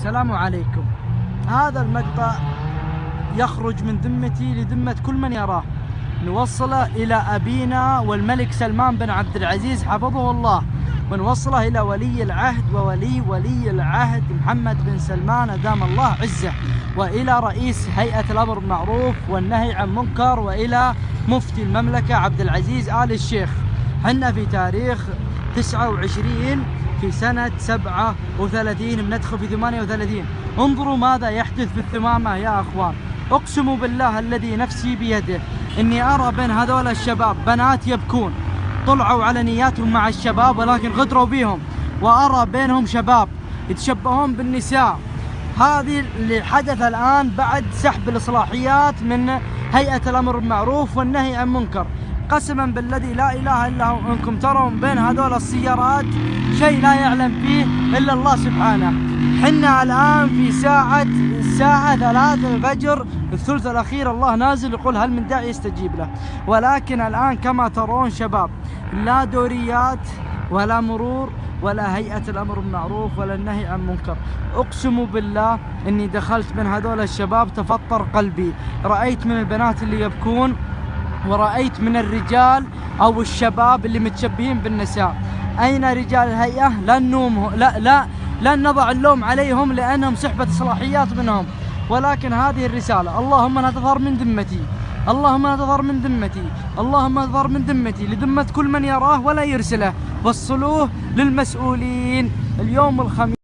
السلام عليكم. هذا المقطع يخرج من ذمتي لذمة كل من يراه، نوصله إلى أبينا والملك سلمان بن عبد العزيز حفظه الله، ونوصله إلى ولي العهد ولي العهد محمد بن سلمان أدام الله عزه، وإلى رئيس هيئة الأمر بالمعروف والنهي عن منكر، وإلى مفتي المملكة عبد العزيز آل الشيخ. حنا في تاريخ 29 في سنة 37 بندخل في 38. انظروا ماذا يحدث في الثمامة يا أخوان. أقسم بالله الذي نفسي بيده إني أرى بين هذول الشباب بنات يبكون، طلعوا على نياتهم مع الشباب ولكن غدروا بهم، وأرى بينهم شباب يتشبهون بالنساء. هذه اللي حدث الآن بعد سحب الإصلاحيات من هيئة الأمر بالمعروف والنهي عن منكر. قسما بالذي لا إله إلا هو إنكم ترون بين هذول السيارات شيء لا يعلم فيه إلا الله سبحانه. حنا الآن في الساعة 3 الفجر، الثلث الأخير، الله نازل يقول هل من داعي يستجيب له. ولكن الآن كما ترون شباب، لا دوريات ولا مرور ولا هيئة الأمر بالمعروف ولا النهي عن منكر. أقسم بالله إني دخلت من هذول الشباب تفطر قلبي. رأيت من البنات اللي يبكون، ورأيت من الرجال أو الشباب اللي متشبهين بالنساء. أين رجال الهيئة؟ لن نومه، لن نضع اللوم عليهم لأنهم سحبت صلاحيات منهم، ولكن هذه الرسالة: اللهم لا تظهر من ذمتي، اللهم لا تظهر من ذمتي، اللهم لا تظهر من ذمتي، لذمة كل من يراه ولا يرسله، وصلوه للمسؤولين. اليوم الخميس.